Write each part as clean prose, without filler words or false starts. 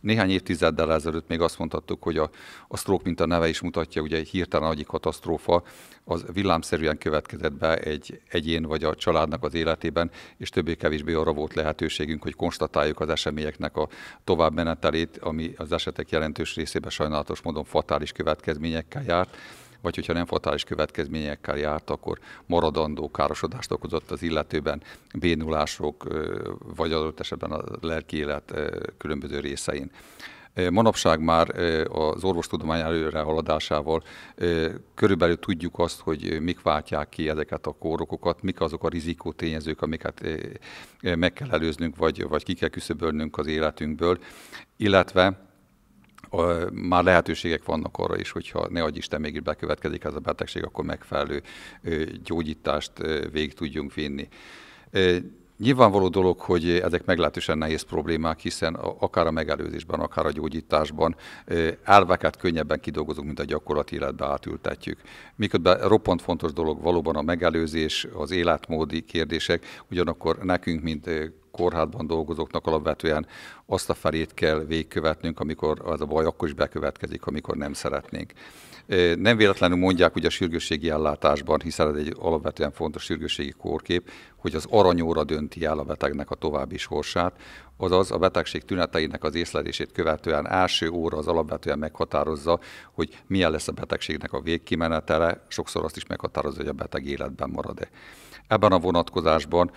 Néhány évtizeddel ezelőtt még azt mondhattuk, hogy a stroke, mint a neve is mutatja, ugye egy hirtelen agyi katasztrófa, az villámszerűen következett be egy egyén vagy a családnak az életében, és többé-kevésbé arra volt lehetőségünk, hogy konstatáljuk az eseményeknek a továbbmenetelét, ami az esetek jelentős részében sajnálatos módon fatális következményekkel járt, vagy hogyha nem fatális következményekkel járt, akkor maradandó károsodást okozott az illetőben, bénulások, vagy adott esetben a lelki élet különböző részein. Manapság már az orvostudomány előrehaladásával körülbelül tudjuk azt, hogy mik váltják ki ezeket a kórokokat, mik azok a rizikótényezők, amiket meg kell előznünk, vagy ki kell küszöbölnünk az életünkből, illetve már lehetőségek vannak arra is, hogyha ne adj Isten mégis bekövetkezik ez a betegség, akkor megfelelő gyógyítást végig tudjunk vinni. Nyilvánvaló dolog, hogy ezek meglehetősen nehéz problémák, hiszen akár a megelőzésben, akár a gyógyításban elveket könnyebben kidolgozunk, mint a gyakorlati életbe átültetjük. Miközben roppant fontos dolog valóban a megelőzés, az életmódi kérdések, ugyanakkor nekünk, mint kórházban dolgozóknak alapvetően azt a felét kell végigkövetnünk, amikor az a baj akkor is bekövetkezik, amikor nem szeretnénk. Nem véletlenül mondják ugye a sürgősségi ellátásban, hiszen ez egy alapvetően fontos sürgősségi kórkép, hogy az aranyóra dönti el a betegnek a további sorsát, azaz a betegség tüneteinek az észlelését követően első óra az alapvetően meghatározza, hogy milyen lesz a betegségnek a végkimenetele, sokszor azt is meghatározza, hogy a beteg életben marad-e. Ebben a vonatkozásban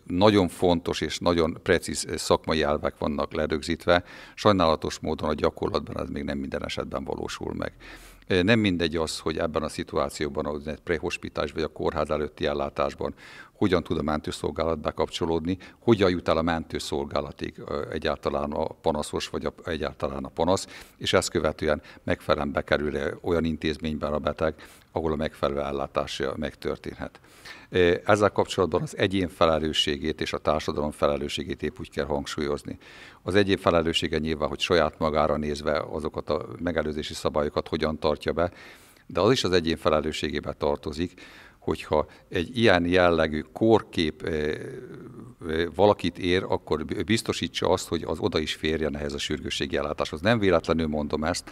nagyon fontos és nagyon precíz szakmai elvek vannak lerögzítve, sajnálatos módon a gyakorlatban ez még nem minden esetben valósul meg. Nem mindegy az, hogy ebben a szituációban, az egy prehospitális vagy a kórház előtti ellátásban hogyan tud a mentőszolgálat bekapcsolódni, hogyan jut el a mentőszolgálatig egyáltalán a panaszos, vagy egyáltalán a panasz, és ezt követően megfelelően bekerül olyan intézményben a beteg, ahol a megfelelő ellátása megtörténhet. Ezzel kapcsolatban az egyén felelősségét és a társadalom felelősségét épp úgy kell hangsúlyozni. Az egyén felelőssége nyilván, hogy saját magára nézve azokat a megelőzési szabályokat hogyan tartja be, de az is az egyén felelősségébe tartozik, hogyha egy ilyen jellegű kórkép valakit ér, akkor biztosítsa azt, hogy az oda is férjen ehhez a sürgősségi ellátáshoz. Nem véletlenül mondom ezt,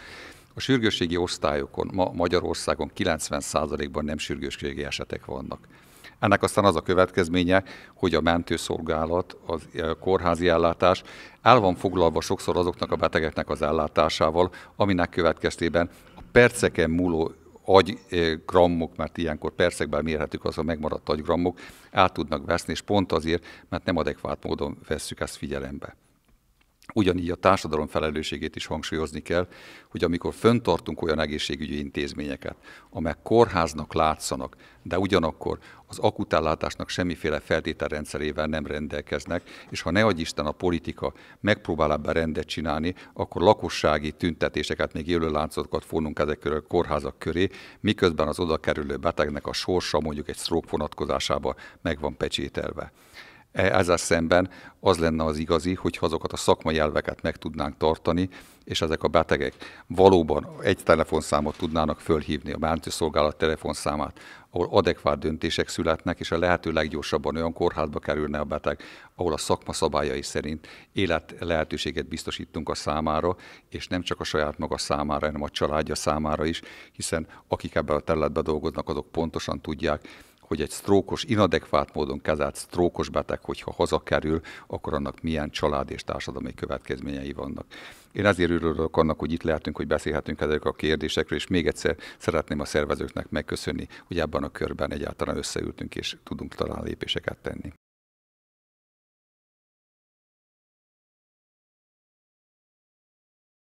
a sürgősségi osztályokon ma Magyarországon 90%-ban nem sürgősségi esetek vannak. Ennek aztán az a következménye, hogy a mentőszolgálat, a kórházi ellátás el van foglalva sokszor azoknak a betegeknek az ellátásával, aminek következtében a perceken múló agygrammok, mert ilyenkor percekben mérhetük az a megmaradt agygrammok, el tudnak veszni, és pont azért, mert nem adekvát módon vesszük ezt figyelembe. Ugyanígy a társadalom felelősségét is hangsúlyozni kell, hogy amikor fenntartunk olyan egészségügyi intézményeket, amelyek kórháznak látszanak, de ugyanakkor az akutellátásnak semmiféle feltételrendszerével nem rendelkeznek, és ha ne adj Isten a politika megpróbál ebben rendet csinálni, akkor lakossági tüntetéseket, még élőláncokat fonunk ezek körül a kórházak köré, miközben az oda kerülő betegnek a sorsa mondjuk egy stroke vonatkozásában meg van pecsételve. Ezzel szemben az lenne az igazi, hogyha azokat a szakmai elveket meg tudnánk tartani, és ezek a betegek valóban egy telefonszámot tudnának fölhívni, a mentőszolgálat telefonszámát, ahol adekvát döntések születnek, és a lehető leggyorsabban olyan kórházba kerülne a beteg, ahol a szakma szabályai szerint élet lehetőséget biztosítunk a számára, és nem csak a saját maga számára, hanem a családja számára is, hiszen akik ebben a területben dolgoznak, azok pontosan tudják, hogy egy sztrókos, inadekvát módon kezelt sztrókos beteg, hogyha hazakerül, akkor annak milyen család és társadalmi következményei vannak. Én ezért örülök annak, hogy itt lehetünk, hogy beszélhetünk ezekről a kérdésekről, és még egyszer szeretném a szervezőknek megköszönni, hogy ebben a körben egyáltalán összeültünk, és tudunk talán lépéseket tenni.